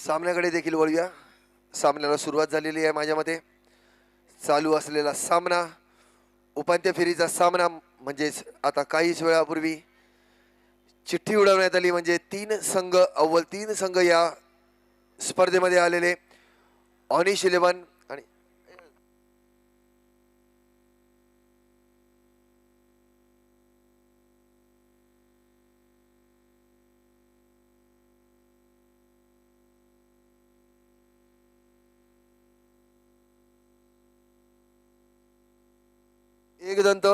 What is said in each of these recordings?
सामन्याकडे देखील वळूया। सामन्याला सुरुवात झालेली आहे। माझ्या मते चालू असलेला सामना उपांत्य फेरीचा सामना म्हणजेच आता काहीच वेळापूर्वी चिठ्ठी उडवण्यात आली म्हणजे 3 संघ अव्वल 3 संघ या स्पर्धेमध्ये आलेले ऑनिश 11 आणि एकदंत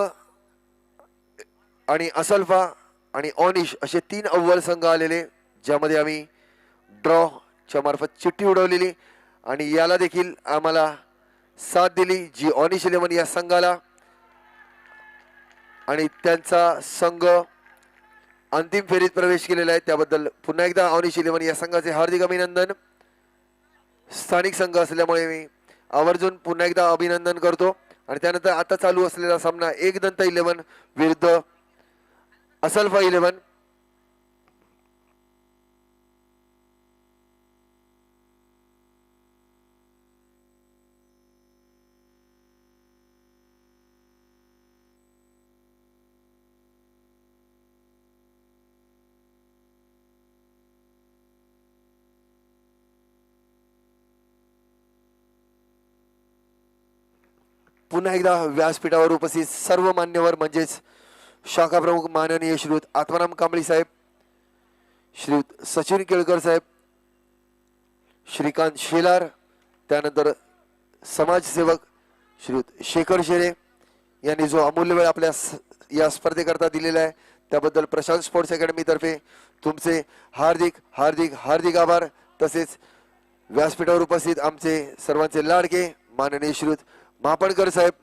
आणि असल्फा आणि ऑनिश असे 3 अव्वल संघ आलेले, ज्यामध्ये आम्ही ड्रॉ च्या मार्फत चिठ्ठी उडवलेली आणि याला देखील आम्हाला साथ दिली जी ऑनिश 11 या संघाला, आणि त्यांचा संघ अंतिम फेरीत प्रवेश केलेला आहे। त्याबद्दल पुन्हा एकदा ऑनिश 11 या संघाचे हार्दिक अभिनंदन। स्थानिक संघ असल्यामुळे मी आवर्जून पुन्हा एकदा अभिनंदन करतो। आणि त्यानंतर आता चालू असलेला सामना एकदंत 11 विरुद्ध असल्फा 11। पुन्हा एकदा व्यासपीठावर उपस्थित सर्व मान्यवर म्हणजेच शाखा प्रमुख माननीय श्रीयुत आत्माराम कांबळी साहेब, श्रीयुत सचिन केळकर साहेब, श्रीकांत शेलार, त्यानंतर समाजसेवक श्रीयुत शेखर शेरे यांनी जो अमूल्य वेळ आपल्या या स्पर्धेकरता दिलेला आहे त्याबद्दल प्रशांत स्पोर्ट्स अकॅडमी तर्फे तुमचे हार्दिक हार्दिक हार्दिक आभार। तसेच व्यासपीठावर उपस्थित आमचे सर्वांचे लाडके माननीय श्रीयुत महापणकर साहेब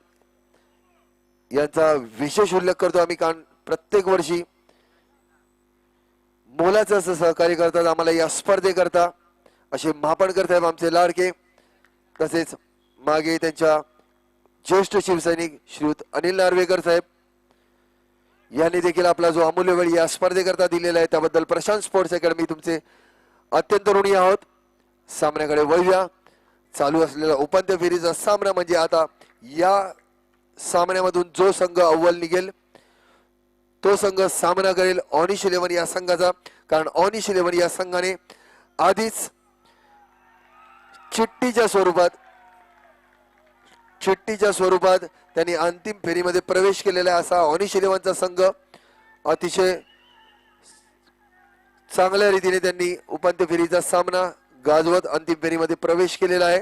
यांचा विशेष उल्लेख करतो आम्ही, कारण प्रत्येक वर्षी मोलाचं असं सहकार्य करतात आम्हाला या स्पर्धेकरता असे महापणकर साहेब आमचे लाडके। तसेच मागे त्यांच्या ज्येष्ठ शिवसैनिक श्रीयुत अनिल नार्वेकर साहेब यांनी देखील आपला जो अमूल्य वेळ या स्पर्धेकरता दिलेला आहे त्याबद्दल प्रशांत स्पोर्ट्स अकॅडमी तुमचे अत्यंत ऋणी आहोत। सामन्याकडे वळूया। चालू असलेला उपांत्य फेरीचा सामना म्हणजे आता या सामन्यामधून जो संघ अव्वल निघेल तो संघ सामना करेल ऑनिश 11 या संघाचा, कारण ऑनिश 11 या संघाने आधीच चिठ्ठीच्या स्वरूपात त्यांनी अंतिम फेरीमध्ये प्रवेश केलेला असा ऑनिश 11चा संघ अतिशय चांगल्या रीतीने त्यांनी उपांत्य फेरीचा सामना गाजवत अंतिम फेरीमध्ये प्रवेश केलेला आहे।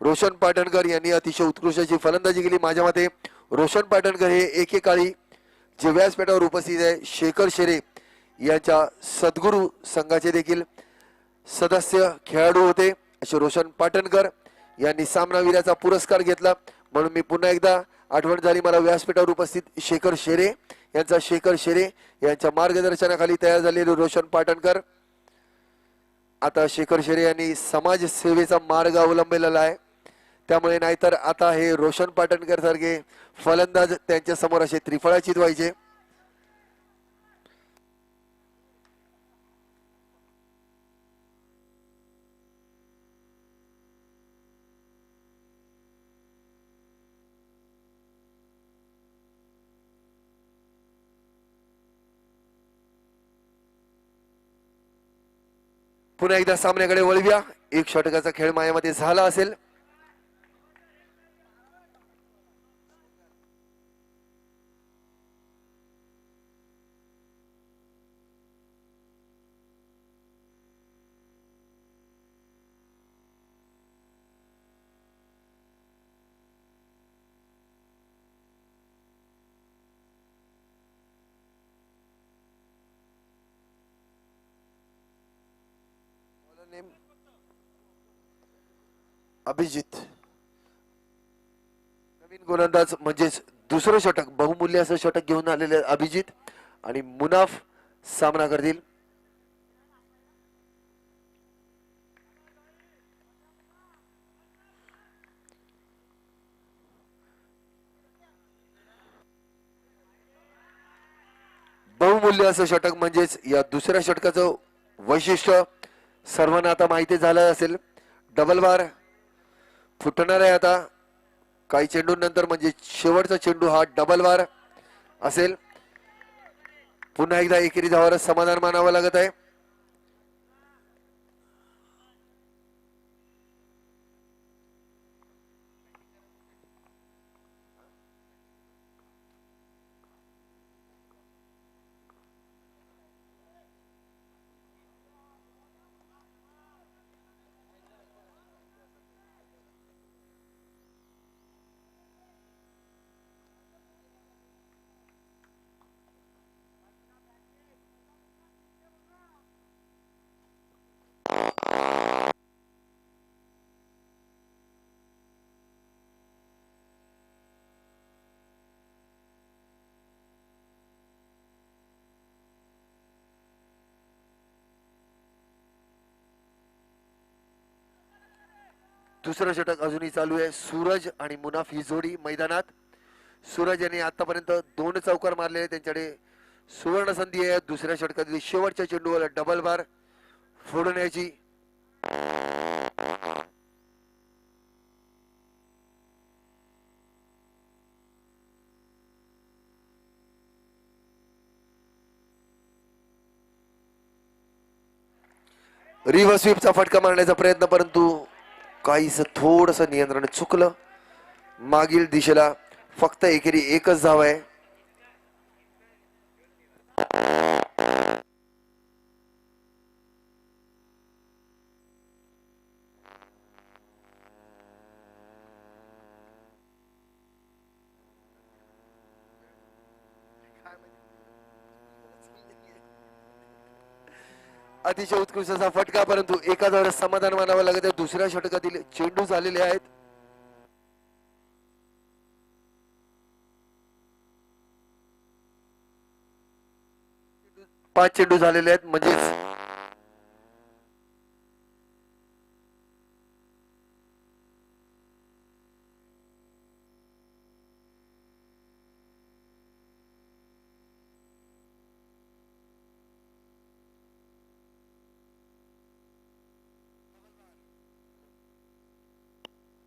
रोशन पाटणकर यांनी अतिशय उत्कृष्ट अशी फलंदाजी केली। माझ्या मते रोशन पाटणकर हे एकेकाळी जे व्यासपीठावर उपस्थित आहे शेखर शेरे यांच्या सद्गुरू संघाचे देखील सदस्य खेळाडू होते असे रोशन पाटणकर यांनी सामनावीराचा पुरस्कार घेतला, म्हणून मी पुन्हा एकदा आठवण झाली मला व्यासपीठावर उपस्थित शेखर शेरे यांच्या मार्गदर्शनाखाली तयार झालेले रोशन पाटणकर। आता शेखर शेरे यांनी समाजसेवेचा मार्ग अवलंबलेला आहे, त्यामुळे नाहीतर आता हे रोशन पाटणकर सारखे फलंदाज त्यांच्या समोर असे त्रिफळाचीत व्हायचे। पुन्हा एकदा सामन्याकडे वळूया। एक षटकाचा खेळ मायामध्ये झाला असेल। अभिजित नवीन गोलंदाज म्हणजेच दुसरं षटक बहुमूल्य असं षटक घेऊन आलेले अभिजित आणि मुनाफ सामना करतील। बहुमूल्य असं षटक म्हणजेच या दुसऱ्या षटकाचं वैशिष्ट्य सर्वांना आता माहिती झालं असेल, डबल बार फुटणार आहे आता काही चेंडूंनंतर, म्हणजे शेवटचा चेंडू हा डबल बार असेल. पुन्हा एकदा एकेरी धावावर समाधान मानावं लागत आहे. दुसरं षटक अजूनही चालू आहे. सूरज आणि मुनाफ ही जोडी मैदानात. सूरज यांनी आतापर्यंत 2 चौकार मारले, त्यांच्याकडे सुवर्ण संधी आहे दुसऱ्या षटकातील शेवटच्या चेंडूवर डबल बार फोडण्याची. रिव्हर्स स्वीपचा फटका मारण्याचा प्रयत्न, परंतु काहीच थोडस नियंत्रण चुकलं. मागील दिशेला फक्त एकेरी एकच धाव आहे. अतिशय उत्कृष्ट असा फटका, परंतु एका धावावर समाधान मानावं लागत आहे. दुसऱ्या षटकातील चेंडू झालेले आहेत. पाच चेंडू झालेले आहेत, म्हणजेच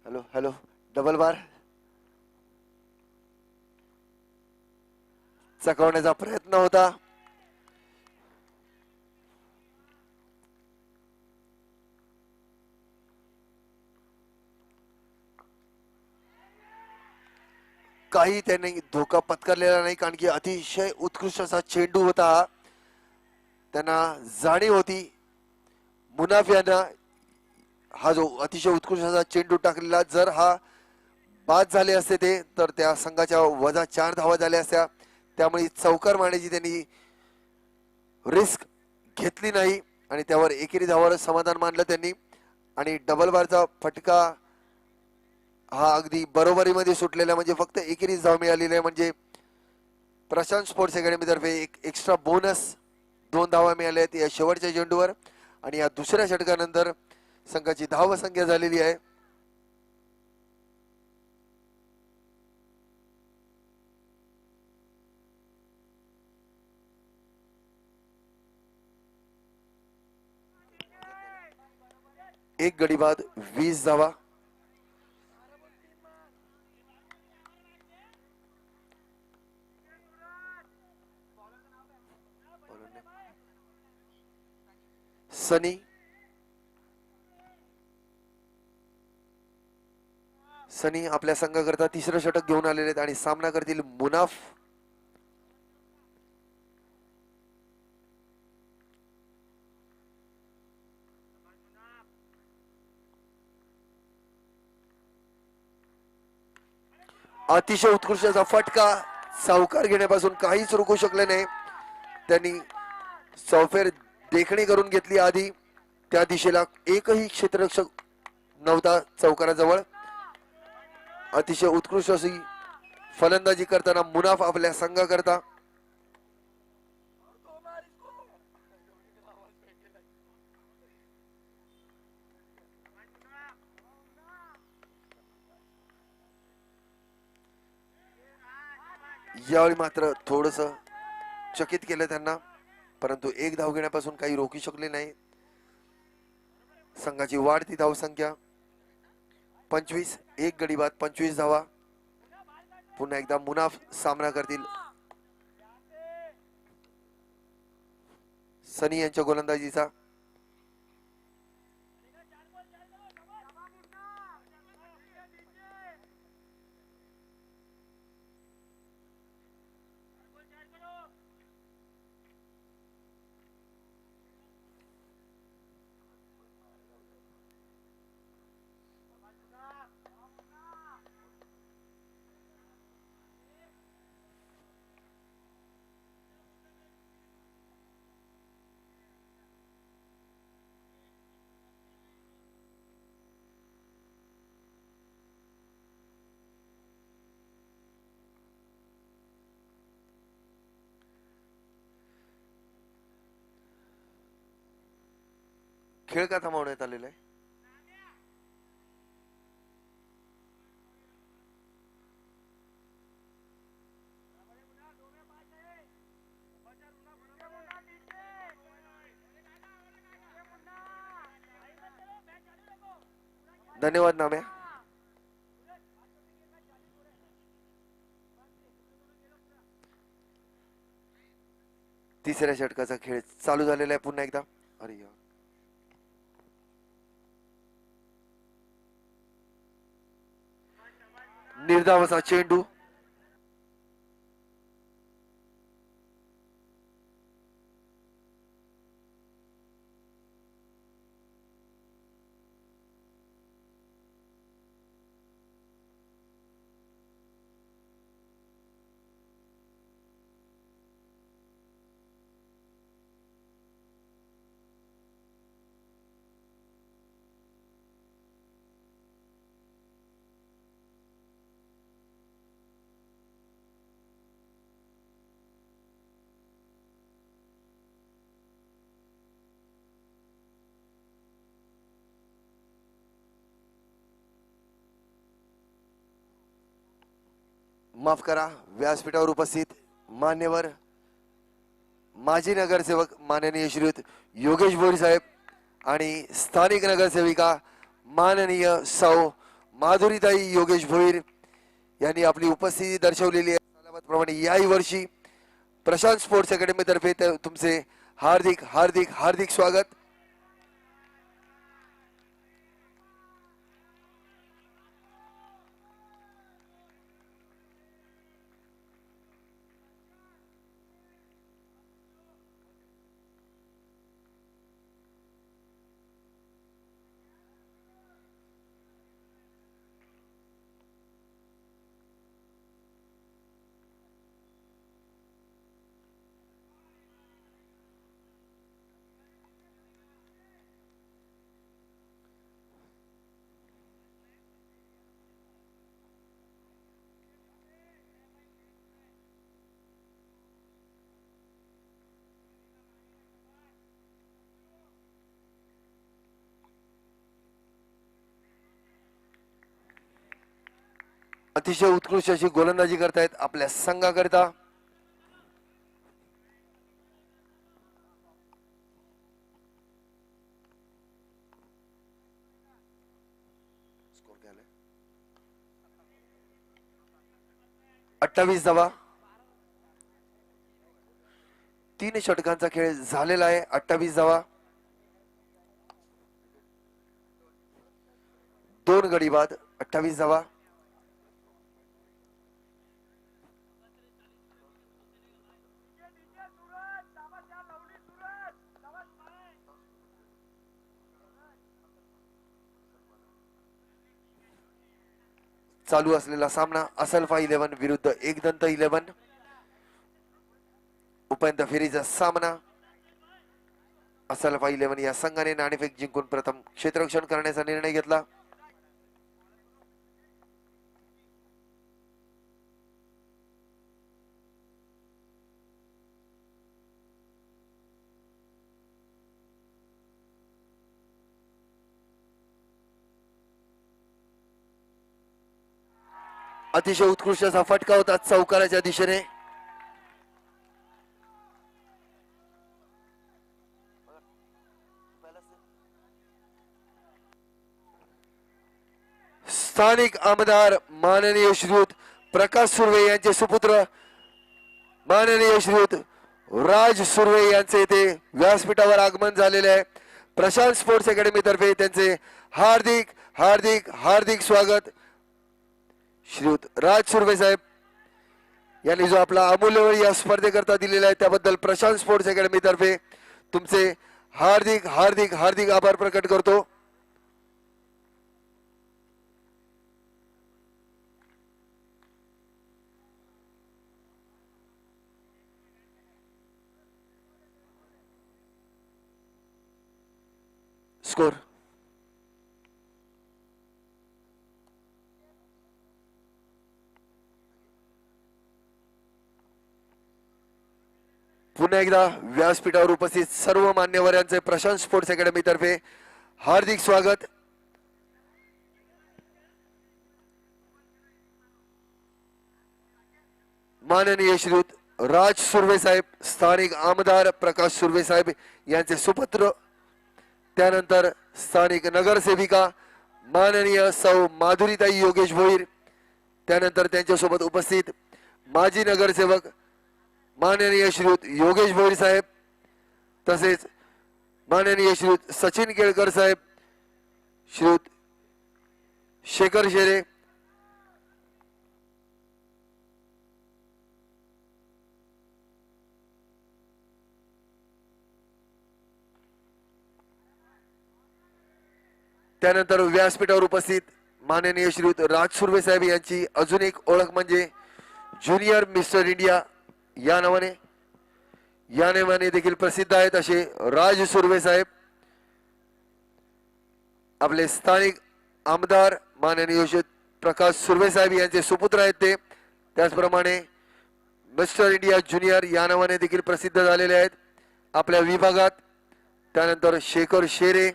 हॅलो हॅलो डबल बार चकवण्याचा प्रयत्न होता. काही त्यांनी धोका पत्करलेला नाही, कारण की अतिशय उत्कृष्ट असा चेंडू होता. त्यांना जाणीव होती मुनाफ यांना हा जो अतिशय उत्कृष्ट असा चेंडू टाकलेला, जर हा बाद झाले असते ते, तर त्या संघाच्या वजा 4 धावा झाल्या असत्या. त्यामुळे चौकार मारण्याची त्यांनी रिस्क घेतली नाही आणि त्यावर एकेरी धावावर समाधान मानलं त्यांनी. आणि डबल बारचा फटका हा अगदी बरोबरीमध्ये सुटलेला, म्हणजे फक्त एकेरीच धाव मिळालेली आहे. म्हणजे प्रशांत स्पोर्ट्स अकॅडमी तर्फे एक एक्स्ट्रा बोनस 2 धावा मिळाल्या आहेत या शेवटच्या चेंडूवर. आणि या दुसऱ्या षटकानंतर संघाची धावसंख्या झालेली आहे एक गडी बाद 20 धावा. सनी सनी आपल्या संघाकरता तिसरं षटक घेऊन आलेले आहेत आणि सामना करतील मुनाफ. अतिशय उत्कृष्ट असा फटका, सावकार घेण्यापासून काहीच रोखू शकले नाही त्यांनी. सौफेर देखणी करून घेतली आधी. त्या दिशेला एकही क्षेत्ररक्षक नव्हता चौकाराजवळ. अतिशय उत्कृष्ट अशी फलंदाजी करताना मुनाफ आपल्या संघाकरता. यावेळी मात्र थोडस चकित केलं त्यांना, परंतु एक धाव घेण्यापासून काही रोखू शकले नाही. संघाची वाढती धावसंख्या 25, एक गडी बाद 25 धावा. पुन्हा एकदा मुनाफ सामना करतील सनी यांच्या गोलंदाजीचा. खेळ का थांबवण्यात आलेला आहे? धन्यवाद नाम्या. तिसऱ्या षटकाचा खेळ चालू झालेला आहे पुन्हा एकदा. अरे यार, निर्धावाचा चेंडू. माफ करा, व्यासपीठावर उपस्थित मान्यवर माजी नगरसेवक माननीय श्रीयुत योगेश भोईर साहेब आणि स्थानिक नगरसेविका माननीय सौ माधुरीताई योगेश भोईर यांनी आपली उपस्थिती दर्शवलेली आहे. प्रमाणे याही वर्षी प्रशांत स्पोर्ट्स अकॅडमी तर्फे तुमचे हार्दिक हार्दिक हार्दिक स्वागत. अतिशय उत्कृष्ट अशी गोलंदाजी करतायत आपल्या संघाकरता. स्कोर काय आलाय? 28 धावा. 3 षटकांचा खेळ झालेला आहे. 28 धावा, 2 गडी बाद. 28 धावा. चालू असलेला सामना असल्फा 11 विरुद्ध एकदंत 11. उपांत्य फेरीचा सामना. असल्फा 11 या संघाने नाणेफेक जिंकून प्रथम क्षेत्ररक्षण करण्याचा निर्णय घेतला. अतिशय उत्कृष्ट असा फटका होता चौकाराच्या दिशेने. स्थानिक आमदार माननीय श्रीयुत प्रकाश सुर्वे यांचे सुपुत्र माननीय श्रीयुत राज सुर्वे यांचे येथे व्यासपीठावर आगमन झालेले आहे। प्रशांत स्पोर्ट्स अकॅडमी तर्फे त्यांचे हार्दिक हार्दिक हार्दिक स्वागत। श्रीयुत राज सुर्वे साहेब यांनी जो आपला अमूल्य वेळ या स्पर्धेकरता दिलेला आहे त्याबद्दल प्रशांत स्पोर्ट्स अकॅडमी तर्फे तुमचे हार्दिक हार्दिक हार्दिक आभार प्रकट करतो। स्कोर पुन्हा एकदा व्यासपीठावर उपस्थित सर्व मान्यवरांचे प्रशांत स्पोर्ट्स अकॅडमी तर्फे हार्दिक स्वागत। माननीय श्रीयुत राज सुर्वे साहेब स्थानिक आमदार प्रकाश सुर्वे साहेब यांचे सुपुत्र त्यानंतर स्थानिक नगरसेविका माननीय सौ माधुरीताई योगेश भोईर त्यानंतर त्यांच्यासोबत उपस्थित माजी नगरसेवक माननीय श्रीयुत योगेश भोईर साहेब तसेच माननीय श्रीयुत सचिन केळकर साहेब श्रीयुत शेखर शेरे त्यानंतर व्यासपीठावर उपस्थित माननीय श्रीयुत राज सुर्वे साहेब यांची अजून एक ओळख म्हणजे ज्युनियर मिस्टर इंडिया या नावाने देखील प्रसिद्ध आहेत असे राज सुर्वे साहेब आपले स्थानिक आमदार माननीय श्री प्रकाश सुर्वे साहेब यांचे सुपुत्र आहेत ते त्याचप्रमाणे मिस्टर इंडिया ज्युनियर या नावाने देखील प्रसिद्ध झालेले आहेत आपल्या विभागात। त्यानंतर शेखर शेरे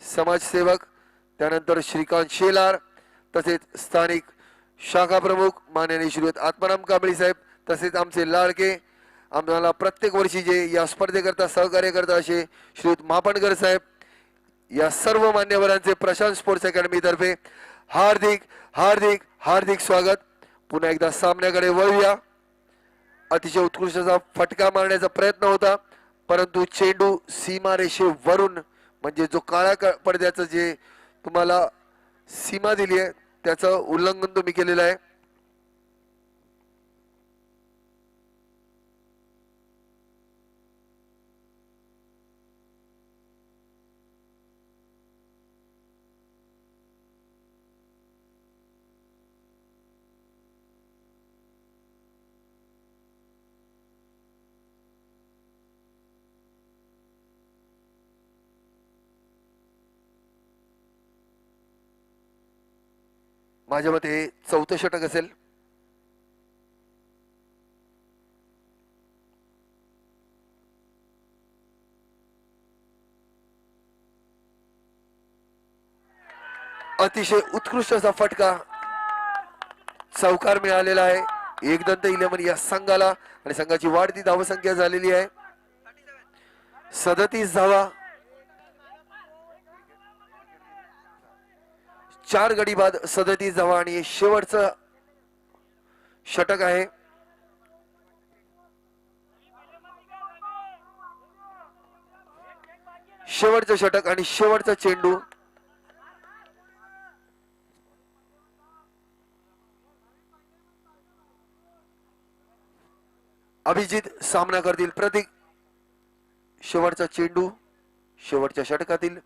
समाजसेवक त्यानंतर श्रीकांत शेलार तसेच स्थानिक शाखा प्रमुख माननीय श्रीयुत आत्माराम कांबळी साहेब तसेच आमचे लाडके आम्हाला प्रत्येक वर्षी जे या स्पर्धेकरता सहकार्य करतात असे श्रीयुत मापणकर साहेब या सर्व मान्यवरांचे प्रशांत स्पोर्ट्स अकॅडमी तर्फे हार्दिक हार्दिक हार्दिक स्वागत। पुन्हा एकदा सामन्याकडे वळूया। अतिशय उत्कृष्ट असा फटका मारण्याचा प्रयत्न होता परंतु चेंडू सीमारेषेवरून म्हणजे जो काळ्या पडद्याचं जे तुम्हाला सीमा दिली आहे त्याचं उल्लंघन तुम्ही केलेलं आहे। माझ्या मते हे चौथं षटक असेल। अतिशय उत्कृष्ट असा फटका चौकार मिळालेला आहे एकदंत इलेव्हन या संघाला आणि संघाची वाढती धावसंख्या झालेली आहे 37 धावा। 4 गडी बाद 37 धावा आणि शेवटचं षटक आहे। शेवटचं षटक आणि शेवटचा चेंडू अभिजित सामना करतील प्रतीक शेवटचा चेंडू शेवटच्या षटकातील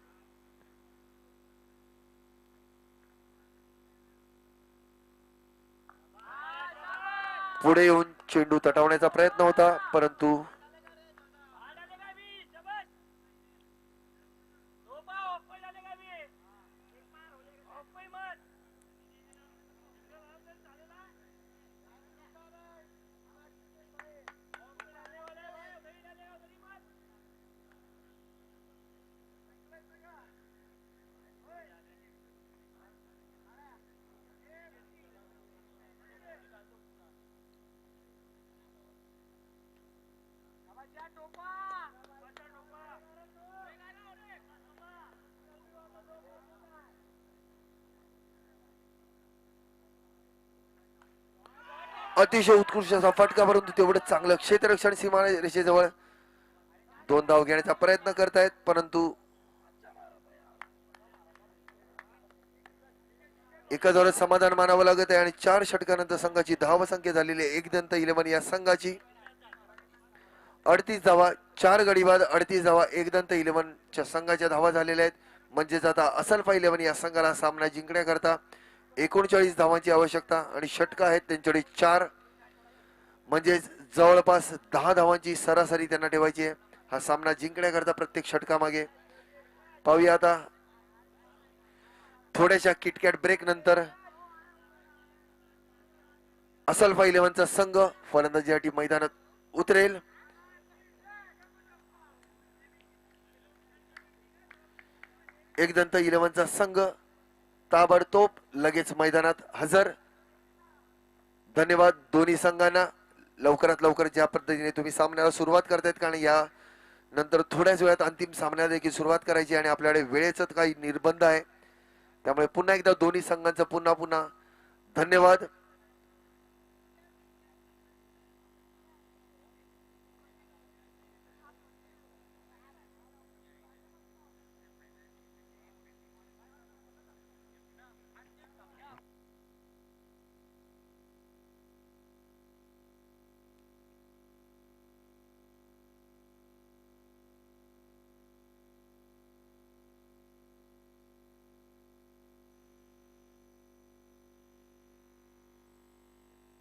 पुढे येऊन चेंडू तटवण्याचा प्रयत्न होता परंतु अतिशय उत्कृष्ट असा फटका, परंतु तेवढं चांगलं क्षेत्ररक्षण सीमा रेषेजवळ 2 धाव घेण्याचा प्रयत्न करतायत, परंतु एका जोरात समाधान मानावं लागत आहे. आणि 4 षटकानंतर संघाची धाव संख्या झालेली आहे एकदंत 11 या संघाची 38 धावा, 4 गडी बाद 38 धावा एकदंत 11 च्या संघाच्या धावा झालेल्या आहेत. म्हणजेच आता असल्फा 11 या संघाला सामना जिंकण्याकरता 39 धावांची आवश्यकता आणि षटका आहेत त्यांच्याकडे 4, म्हणजे जवळपास 10 धावांची सरासरी त्यांना ठेवायची आहे हा सामना जिंकण्याकरता प्रत्येक षटकामागे. पाहूया आता थोड्याशा किटकॅट ब्रेक नंतर असल्फा 11चा संघ फलंदाजीसाठी मैदानात उतरेल. एकदंत 11चा संघ ताबडतोब लगेच मैदानात हजर. धन्यवाद दोन्ही संघांना. लवकरात लवकर ज्या पद्धतीने तुम्ही सामन्याला सुरुवात करतायत, कारण या नंतर थोड्याच वेळात अंतिम सामन्याला देखील सुरुवात करायची आणि आपल्याकडे वेळेचा काही निर्बंध आहे, त्यामुळे पुन्हा एकदा दोन्ही संघांचा पुन्हा धन्यवाद.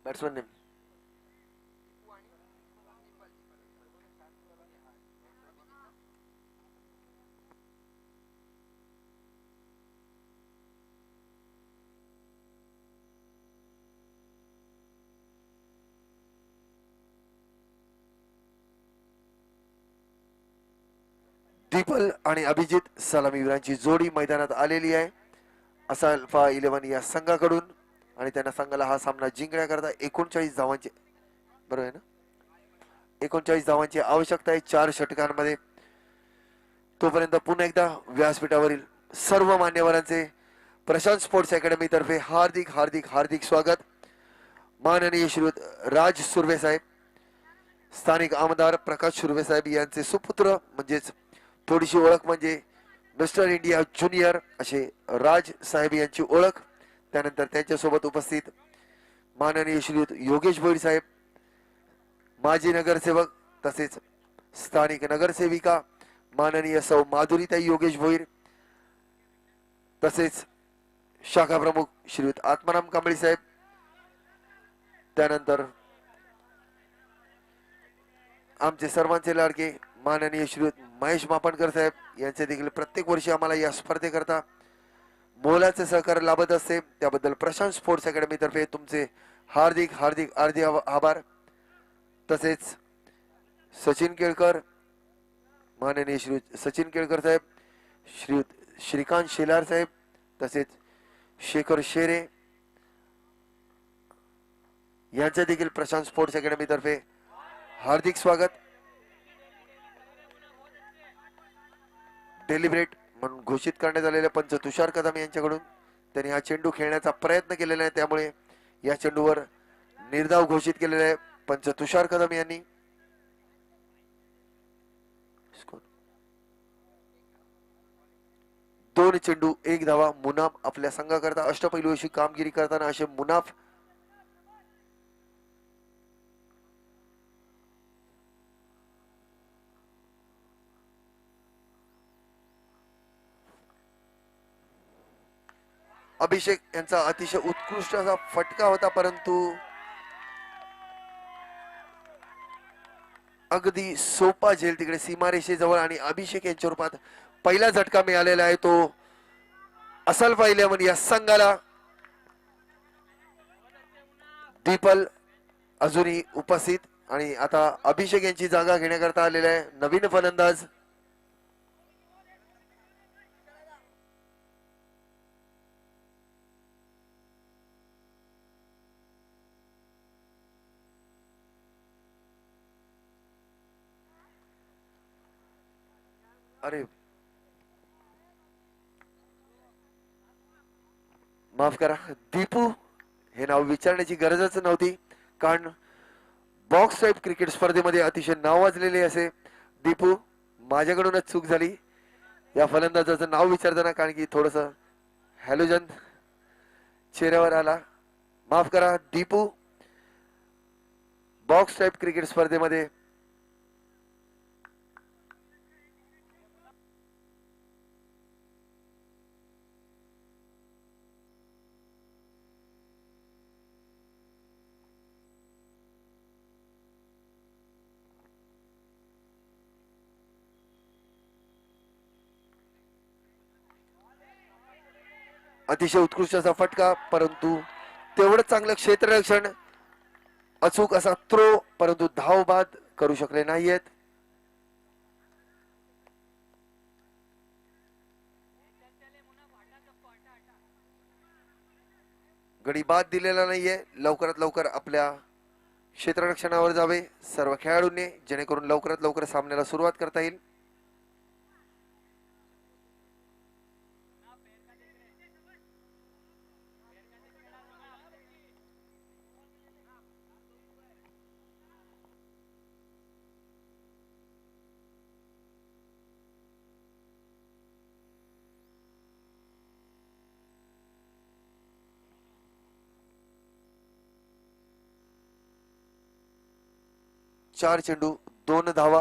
बॅट्समन नेम दीपल आणि अभिजित सलामीवीरांची जोडी मैदानात आलेली आहे असल्फा 11 या संघाकडून. आणि त्यांना संघाला हा सामना जिंकण्याकरता 39 धावांची, बरोबर आहे ना, 39 धावांची आवश्यकता आहे 4 षटकांमध्ये. तोपर्यंत पुन्हा एकदा व्यासपीठावरील सर्व मान्यवरांचे प्रशांत स्पोर्ट्स अकॅडमी तर्फे हार्दिक हार्दिक हार्दिक स्वागत. माननीय श्रीयुत राज सुर्वे साहेब, स्थानिक आमदार प्रकाश सुर्वे साहेब यांचे सुपुत्र, म्हणजेच थोडीशी ओळख म्हणजे मिस्टर इंडिया ज्युनियर असे राज साहेब यांची ओळख. त्यानंतर त्यांच्यासोबत उपस्थित माननीय श्रीयुत योगेश भोईर साहेब, माजी नगरसेवक तसेच स्थानिक नगरसेविका माननीय सौ माधुरीताई योगेश भोईर, तसेच शाखा प्रमुख श्रीयुत आत्माराम कांबळे साहेब. त्यानंतर आमचे सर्वांचे लाडके माननीय श्रीयुत महेश मापणकर साहेब यांचे देखील प्रत्येक वर्षी आम्हाला या स्पर्धेकरता मोलाचे सहकार्य लाभत असते, त्याबद्दल प्रशांत स्पोर्ट्स अकॅडमी तर्फे तुमचे हार्दिक हार्दिक हार्दिक आभार. तसेच सचिन केळकर, माननीय श्री सचिन केळकर साहेब, श्रीयुत श्रीकांत शेलार साहेब, तसेच शेखर शेरे यांचे देखील प्रशांत स्पोर्ट्स अकॅडमी तर्फे हार्दिक स्वागत. डेलिब्रेट म्हणून घोषित करण्यात आलेले पंच तुषार कदम यांच्याकडून त्यांनी हा चेंडू खेळण्याचा प्रयत्न केलेला आहे, त्यामुळे या चेंडूवर निर्धाव घोषित केलेला आहे पंच तुषार कदम यांनी. दोन चेंडू 1 धावा. मुनाफ आपल्या संघाकरता अष्टपैलू अशी कामगिरी करताना असे मुनाफ अभिषेक यांचा अतिशय उत्कृष्ट असा फटका होता, परंतु अगदी सोपा झेल तिकडे सीमारेषेजवळ आणि अभिषेक यांच्या रूपात पहिला झटका मिळालेला आहे तो असल्फा 11 या संघाला. दीपल अजूनही उपस्थित आणि आता अभिषेक यांची जागा घेण्याकरता आलेला आहे नवीन फलंदाज. अरे माफ करा, दीपू हे नाव विचारण्याची गरजच नव्हती, कारण बॉक्स टाईप क्रिकेट स्पर्धेमध्ये अतिशय नावाजलेले असे दीपू, माझ्याकडूनच चूक झाली या फलंदाजाचं नाव विचारताना, कारण की थोडस हॅलोजन चेहऱ्यावर आला, माफ करा. दीपू बॉक्स टाईप क्रिकेट स्पर्धेमध्ये अतिशय उत्कृष्ट असा फटका, परंतु तेवढं चांगलं क्षेत्ररक्षण, अचूक असा थ्रो, परंतु धाव बाद करू शकले नाहीयेत. गडी बाद दिलेला नाहीये. लवकरात लवकर आपल्या क्षेत्ररक्षणावर जावे सर्व खेळाडूंनी, जेणेकरून लवकरात लवकर सामन्याला सुरुवात करता येईल. चार चेंडू 2 धावा.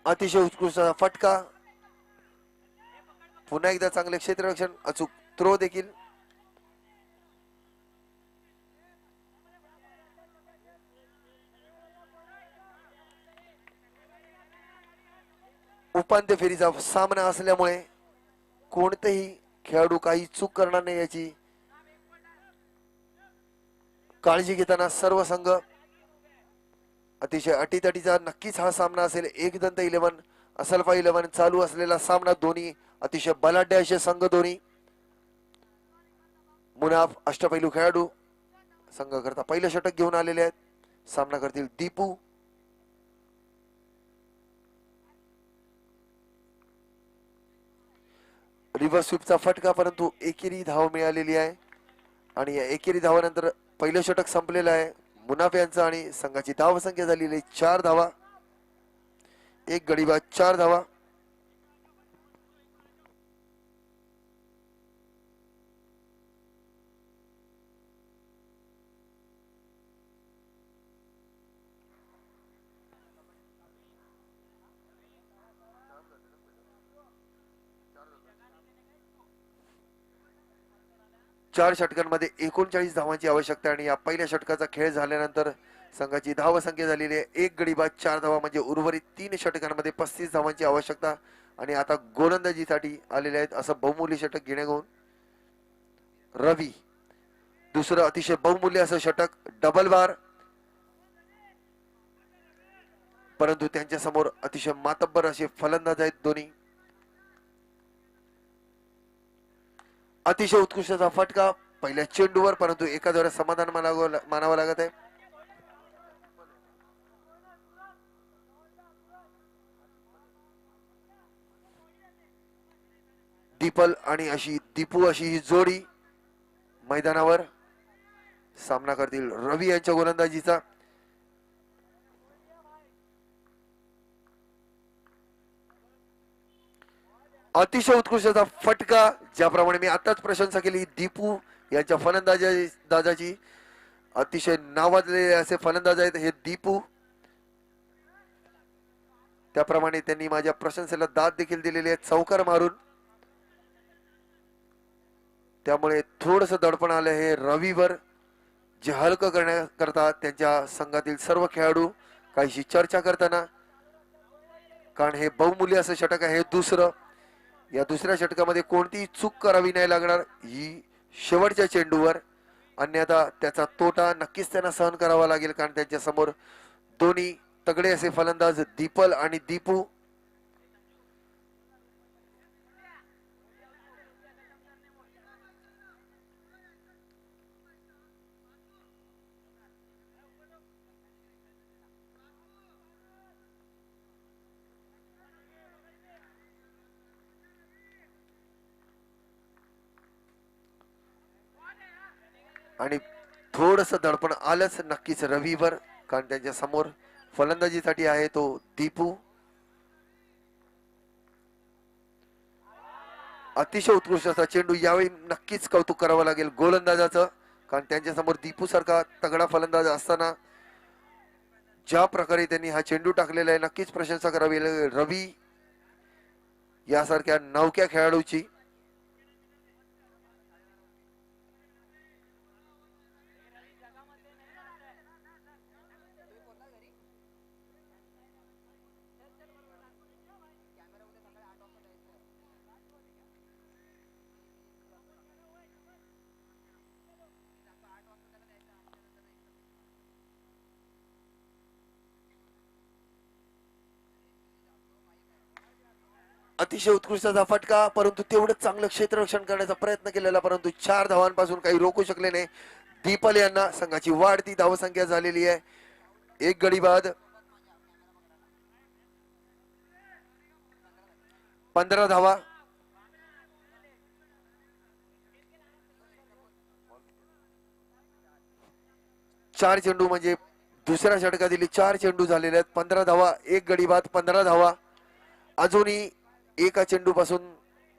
अतिशय उत्कृष्ट फटका, पुन्हा एकदा चांगले क्षेत्ररक्षण, अचूक थ्रो देखील. उपांत्य फेरीचा सामना असल्यामुळे कोणतेही खेळाडू काही चूक करणार नाही याची काळजी घेताना सर्व संघ अतिशय अटीतटीचा नक्कीच हा सामना असेल. एक दंत 11 असलफा 11 चालू असलेला सामना, दोन्ही अतिशय बलाढ्य असे संघ, दोन्ही मुनाफ अष्टपैलू खेळाडू संघ करता पहिलं षटक घेऊन आलेले आहेत. सामना करतील दीपू. रिव्हर्स स्वीपचा फटका, परंतु एकेरी धाव मिळालेली आहे आणि या एकेरी धावानंतर पहिलं षटक संपलेलं आहे मुनाफ यांचं आणि संघाची धाव संख्या झालेली 4 धावा. एक गडी बाद 4 धावा. चार षटकांमध्ये 39 धावांची आवश्यकता आणि या पहिल्या षटकाचा खेळ झाल्यानंतर संघाची धाव संख्या झालेली आहे 1 गडी बाद 4 धावा, म्हणजे उर्वरित 3 षटकांमध्ये 35 धावांची आवश्यकता. आणि आता गोलंदाजीसाठी आलेले आहेत असं बहुमूल्य षटक घेण्यागून रवी, दुसरं अतिशय बहुमूल्य असं षटक, डबल बार, परंतु त्यांच्या समोर अतिशय मातब्बर असे फलंदाज आहेत दोन्ही. अतिशय उत्कृष्ट फटका पहिल्या चेंडूवर, परंतु एका द्वारे समाधान मानावं लागत आहे. दीपल आणि अशी दीपू अशी ही जोडी मैदानावर सामना करतील रवी यांच्या गोलंदाजीचा. अतिशय उत्कृष्ट फटका, ज्याप्रमाणे मी आताच प्रशंसा केली दीपू यांच्या फलंदाजाची, अतिशय नावाजलेले असे फलंदाज आहेत हे दीपू. त्याप्रमाणे त्यांनी माझ्या प्रशंसेला दाद देखील दिलेली आहे चौकार मारून. त्यामुळे थोडस दडपण आलं हे रवीवर, जे हलकं करण्याकरता त्यांच्या संघातील सर्व खेळाडू काहीशी चर्चा करताना, कारण हे बहुमूल्य असं षटक आहे. दुसरं, या दुसऱ्या षटकामध्ये कोणतीही चूक करावी नाही लागणार ही शेवटच्या चेंडूवर, अन्यथा त्याचा तोटा नक्कीच त्यांना सहन करावा लागेल, कारण त्यांच्या समोर दोन्ही तगडे असे फलंदाज दीपल आणि दीपू. आणि थोडस दडपण आलंच नक्कीच रवीवर, कारण त्यांच्या समोर फलंदाजीसाठी आहे तो दीपू. अतिशय उत्कृष्ट असा चेंडू, यावेळी नक्कीच कौतुक करावं लागेल गोलंदाजाचं, कारण त्यांच्या समोर दीपू सारखा तगडा फलंदाज असताना ज्या प्रकारे त्यांनी हा चेंडू टाकलेला आहे, नक्कीच प्रशंसा करावी लागेल रवी यासारख्या नवख्या खेळाडूची. अतिशय उत्कृष्ट असा फटका, परंतु तेवढंच चांगलं क्षेत्ररक्षण करण्याचा प्रयत्न केलेला, परंतु 4 धावांपासून काही रोखू शकले नाही दीपल यांना. संघाची वाढती धावसंख्या झालेली आहे, एक गडी बाद, 15 धावा. चार चेंडू म्हणजे दुसऱ्या षटकातील 4 चेंडू झालेले आहेत. 15 धावा, एक गडी बाद, 15 धावा. अजूनही एका चेंडू पासून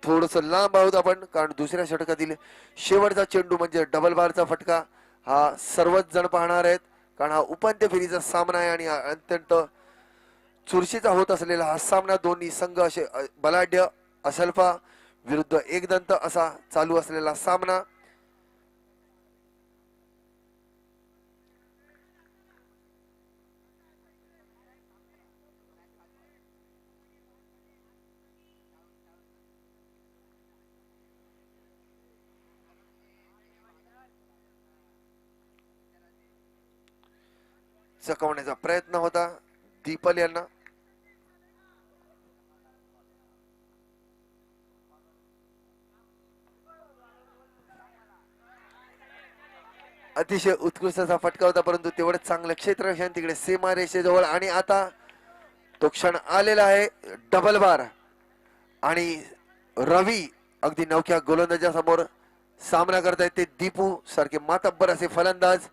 थोडस लांब आहोत आपण, कारण दुसऱ्या षटकातील शेवटचा चेंडू म्हणजे डबल बारचा फटका हा सर्वच जण पाहणार आहेत, कारण हा उपांत्य फेरीचा सामना आहे आणि अत्यंत चुरशीचा होत असलेला हा सामना. दोन्ही संघ असे बलाढ्य, असल्फा विरुद्ध एकदंत असा चालू असलेला सामना. चकवण्याचा प्रयत्न होता दीपल यांना. अतिशय उत्कृष्ट असा फटका होता, परंतु तेवढं चांगलं क्षेत्ररक्षण तिकडे सीमा रेषेजवळ. आणि आता तो क्षण आलेला आहे, डबल बार. आणि रवी अगदी नवख्या गोलंदाजा समोर सामना करतायत ते दीपू सारखे मातब्बर असे फलंदाज.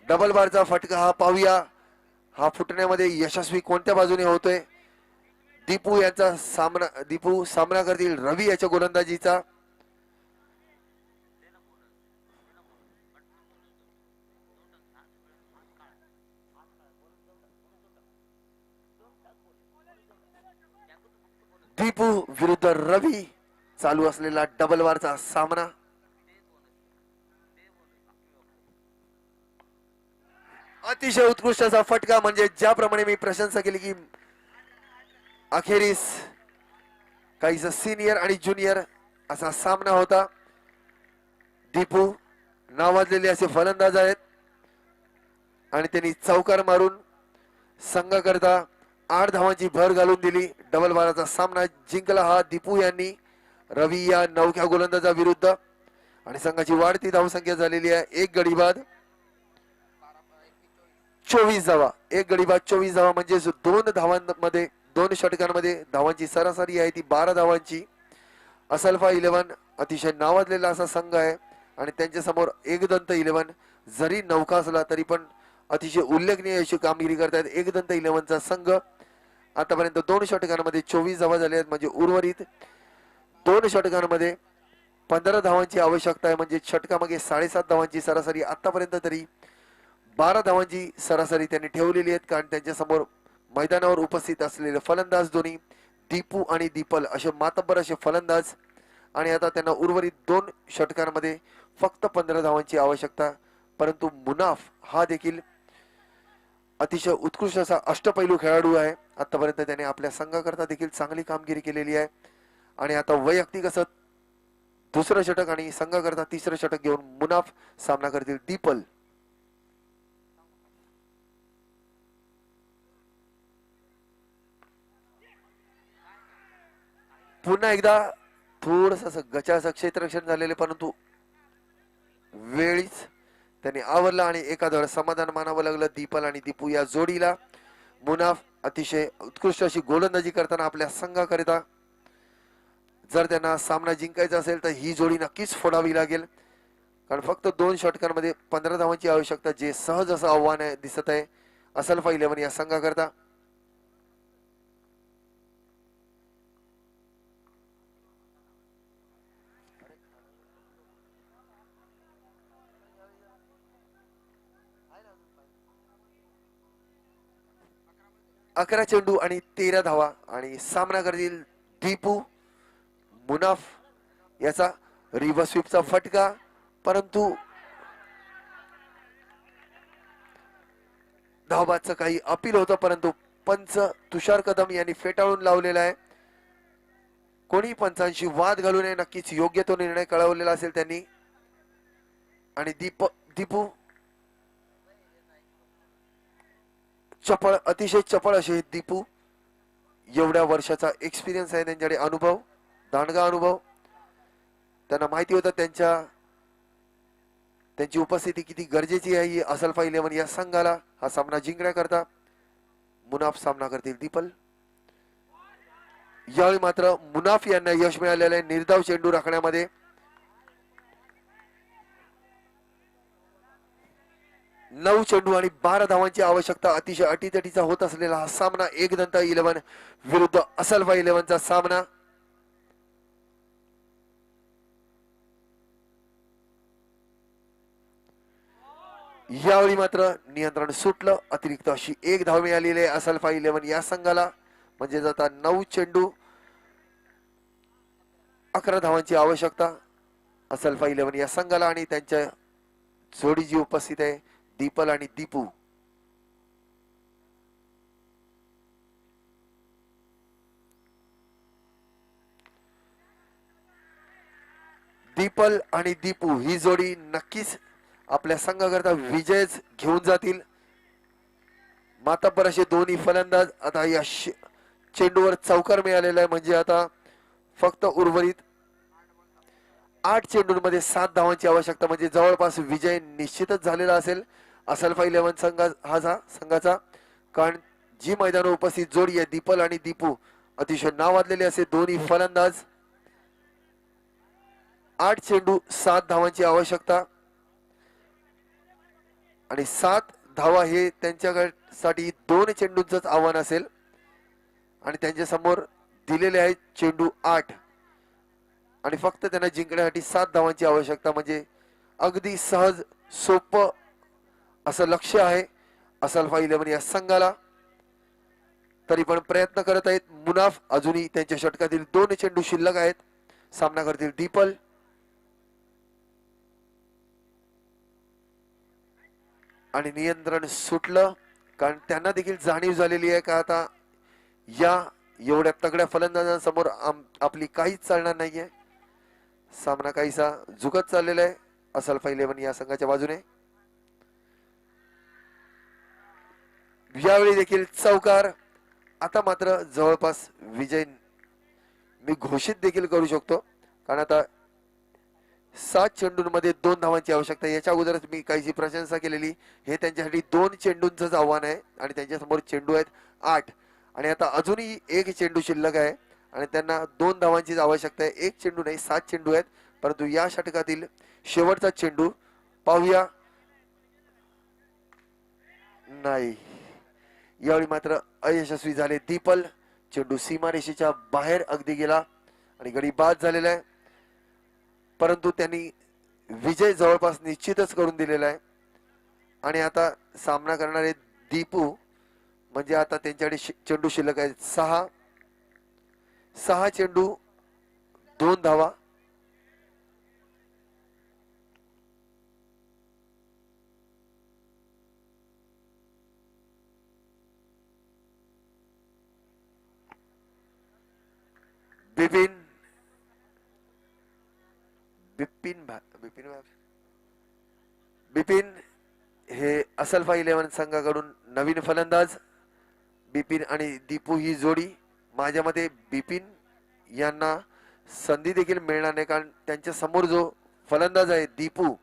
डबल बारचा फटका हा पाहूया, हा फुटण्यामध्ये यशस्वी कोणत्या बाजूने होतोय. दीपू सामना करतील रवी याच्या गोलंदाजीचा. दीपू विरुद्ध रवी चालू असलेला डबल बारचा सामना. अतिशय उत्कृष्ट असा फटका, म्हणजे ज्याप्रमाणे मी प्रशंसा केली की अखेरीस काहीसा सिनियर आणि ज्युनियर असा सामना होता. दीपू नावाजलेले असे फलंदाज आहेत आणि त्यांनी चौकार मारून संघाकरता 8 धावांची भर घालून दिली. डबल बाराचा सामना जिंकला हा दीपू यांनी रवी या नवख्या गोलंदाजा विरुद्ध. आणि संघाची वाढती धावसंख्या झालेली आहे, एक गडी बाद, 24 धावा. एक गडी बाद 24 धावा, म्हणजे 2 धावांमध्ये 2 षटकांमध्ये धावांची सरासरी आहे ती 12 धावांची. असल्फा 11 अतिशय नावाजलेला असा संघ आहे आणि त्यांच्या समोर एकदंत 11 जरी नौका असला तरी पण अतिशय उल्लेखनीय अशी कामगिरी करतायत एकदंत 11चा संघ. आतापर्यंत 2 षटकांमध्ये 24 धावा झाल्या आहेत, म्हणजे उर्वरित 2 षटकांमध्ये 15 धावांची आवश्यकता आहे, म्हणजे षटकामागे 7.5 धावांची सरासरी. आतापर्यंत तरी 12 धावांची सरासरी त्यांनी ठेवलेली आहेत, कारण त्यांच्या समोर मैदानावर उपस्थित असलेले फलंदाज दोन्ही दीपू आणि दीपल असे मातब्बर असे फलंदाज. आणि आता त्यांना उर्वरित 2 षटकांमध्ये फक्त 15 धावांची आवश्यकता. परंतु मुनाफ हा देखील अतिशय उत्कृष्ट असा अष्टपैलू खेळाडू आहे. आतापर्यंत त्याने आपल्या संघाकरता देखील चांगली कामगिरी केलेली आहे आणि आता वैयक्तिक असं 2रं षटक आणि संघाकरता 3रं षटक घेऊन मुनाफ सामना करतील दीपल. पुन्हा एकदा थोडस गचाचं क्षेत्ररक्षण झालेले, परंतु वेळीच त्यांनी आवरलं आणि एका धड समाधान मानावं लागलं दीपल आणि दीपू या जोडीला. मुनाफ अतिशय उत्कृष्ट अशी गोलंदाजी करताना आपल्या संघाकरिता जर त्यांना सामना जिंकायचा असेल तर ही जोडी नक्कीच फोडावी लागेल. कारण फक्त 2 षटकांमध्ये 15 धावांची आवश्यकता, जे सहज असं आव्हान आहे दिसत आहे असल्फा 11 या संघाकरता. अकरा चेंडू आणि 13 धावा आणि सामना करतील दीपू. मुनाफ याचा रिव्हर्स स्वीपचा फटका, परंतु धावबादचं काही अपील होतं, परंतु पंच तुषार कदम यांनी फेटाळून लावलेला आहे. कोणी पंचांशी वाद घालू नये, नक्कीच योग्य तो निर्णय कळवलेला असेल त्यांनी. आणि दीपू चपळ, अतिशय चपळ असे दीपू. एवढ्या वर्षाचा एक्सपिरियन्स आहे त्यांच्याकडे, अनुभव, दांडगा अनुभव. त्यांना माहिती होतं त्यांची उपस्थिती किती गरजेची आहे असल्फा 11 या संघाला हा सामना जिंकण्याकरता. मुनाफ सामना करतील दीपल. यावेळी मात्र मुनाफ यांना यश मिळालेलं आहे निर्धाव चेंडू राखण्यामध्ये. नऊ चेंडू आणि 12 धावांची आवश्यकता. अतिशय अटीतटीचा होत असलेला हा सामना, एकदंत 11 विरुद्ध असल्फा 11 चा सामना. यावेळी मात्र नियंत्रण सुटलं. अतिरिक्त अशी 1 धाव मिळालेली आहे असल्फा 11 या संघाला. म्हणजे आता 9 चेंडू 11 धावांची आवश्यकता असल्फा 11 या संघाला. आणि त्यांच्या जोडी जी उपस्थित आहे दीपल आणि दीपू. दीपल आणि दीपू ही जोडी नक्कीच आपल्या संघाकरता विजयच घेऊन जातील. मातब्बर असे दोन्ही फलंदाज. आता या चेंडूवर चौकार मिळालेला आहे, म्हणजे आता फक्त उर्वरित 8 चेंडूंमध्ये 7 धावांची आवश्यकता, म्हणजे जवळपास विजय निश्चितच झालेला असेल असल्फा 11 संघाचा. कारण जी मैदानावर उपस्थित जोडी आहे दीपल आणि दीपू, अतिशय नावाजलेले असे दोन्ही फलंदाज. 8 चेंडू 7 धावांची आवश्यकता आणि 7 धावा हे त्यांच्यासाठी 2 चेंडूंचंच आव्हान असेल. आणि त्यांच्या समोर दिलेले आहेत चेंडू 8 आणि फक्त त्यांना जिंकण्यासाठी 7 धावांची आवश्यकता, म्हणजे अगदी सहज सोपं असं लक्ष्य आहे असल्फा 11 या संघाला. तरी पण प्रयत्न करत आहेत मुनाफ. अजूनही त्यांच्या षटकातील 2 चेंडू शिल्लक आहेत. सामना करतील दीपल. आणि नियंत्रण सुटलं, कारण त्यांना देखील जाणीव झालेली आहे का आता या एवढ्या तगड्या फलंदाजांसमोर आपली काहीच चालणार नाहीये. सामना काहीसा झुकत चाललेला आहे असल्फा 11 या संघाच्या बाजूने. यावेळी देखील चौकार. आता मात्र जवळपास विजय मी घोषित देखील करू शकतो, कारण आता 7 चेंडूंमध्ये 2 धावांची आवश्यकता. याच्या अगोदरच मी काहीशी प्रशंसा केलेली, हे त्यांच्यासाठी 2 चेंडूंचंच आव्हान आहे आणि त्यांच्या समोर चेंडू आहेत 8 आणि आता अजूनही 1 चेंडू शिल्लक आहे आणि त्यांना 2 धावांचीच आवश्यकता आहे. 1 चेंडू नाही, 7 चेंडू आहेत. परंतु या षटकातील शेवटचा चेंडू पाहूया. नाही, यावेळी मात्र अयशस्वी झाले दीपल. चेंडू सीमारेषेच्या बाहेर अगदी गेला आणि गडी बाद झालेला आहे. परंतु त्यांनी विजय जवळपास निश्चितच करून दिलेला आहे. आणि आता सामना करणारे दीपू, म्हणजे आता त्यांच्याकडे चेंडू शिल्लक आहेत 6 चेंडू 2 धावा. बिपिन हे असल्फा 11 संघाकडून नवीन फलंदाज. बिपिन आणि दीपू ही जोडी, माझ्या मते बिपिन यांना संधी देखील मिळणार नाही, कारण त्यांच्या समोर जो फलंदाज आहे दीपू,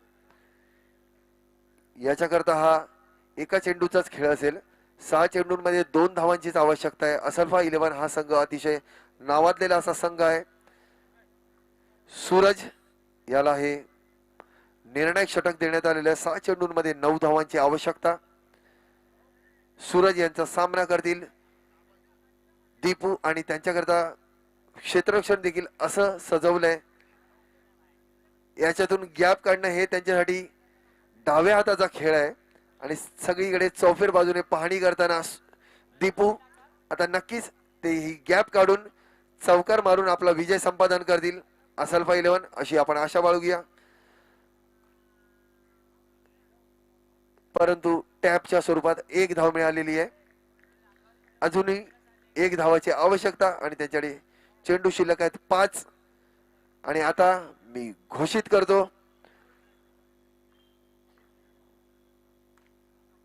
याच्याकरता हा एका चेंडूचाच खेळ असेल. 6 चेंडूंमध्ये 2 धावांचीच आवश्यकता आहे. असल्फा 11 हा संघ अतिशय नावाजलेला असा संघ आहे. सूरज याला हे निर्णायक षटक देण्यात आलेल्या 6 चेंडूंमध्ये 9 धावांची आवश्यकता. सूरज यांचा सामना करतील दीपू आणि त्यांच्याकरता क्षेत्ररक्षण देखील असं सजवलंय. याच्यातून गॅप काढणं हे त्यांच्यासाठी डाव्या हाताचा खेळ आहे आणि सगळीकडे चौफेर बाजूने पाहणी करताना दीपू आता नक्कीच ते ही गॅप काढून चौकार मारून आपला विजय संपादन करतील असल्फा 11 अशी आपण आशा बाळगूया. परंतु टॅपच्या स्वरूपात 1 धाव मिळालेली आहे. अजूनही 1 धावाची आवश्यकता आणि त्यांच्याकडे चेंडू शिल्लक आहेत 5. आणि आता मी घोषित करतो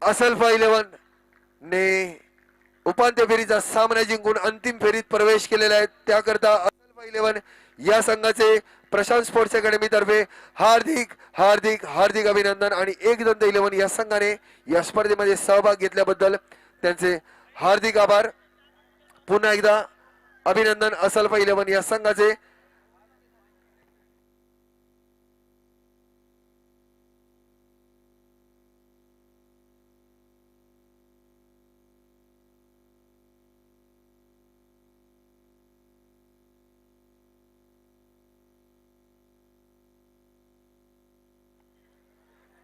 असल्फा 11 ने उपांत्य फेरीचा सामना जिंकून अंतिम फेरीत प्रवेश केलेला आहे. त्याकरता असल्फा 11 या संघाचे प्रशांत स्पोर्ट्स अकॅडमी तर्फे हार्दिक हार्दिक हार्दिक अभिनंदन आणि एकदंत 11 या संघाने या स्पर्धेमध्ये सहभाग घेतल्याबद्दल त्यांचे हार्दिक आभार. पुन्हा एकदा अभिनंदन असल्फा 11 या संघाचे.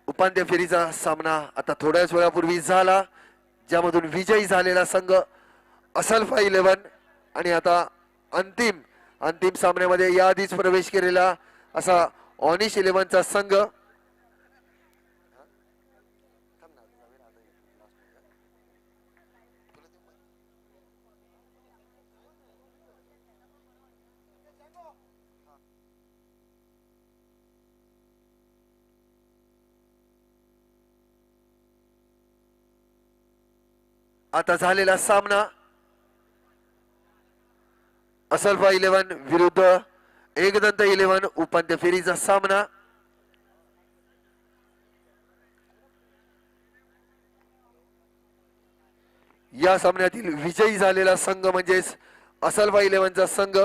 उपांत्य फेरीचा सामना आता थोड्याच वेळापूर्वी झाला, ज्यामधून विजयी झालेला संघ असल्फा 11 आणि आता अंतिम सामन्यामध्ये याआधीच प्रवेश केलेला असा ऑनिश 11चा संघ. आता झालेला सामना असल्फा 11 विरुद्ध एकदंत 11 उपांत्य फेरीचा सामना. या सामन्यातील विजयी झालेला संघ म्हणजेच असल्फा 11चा संघ.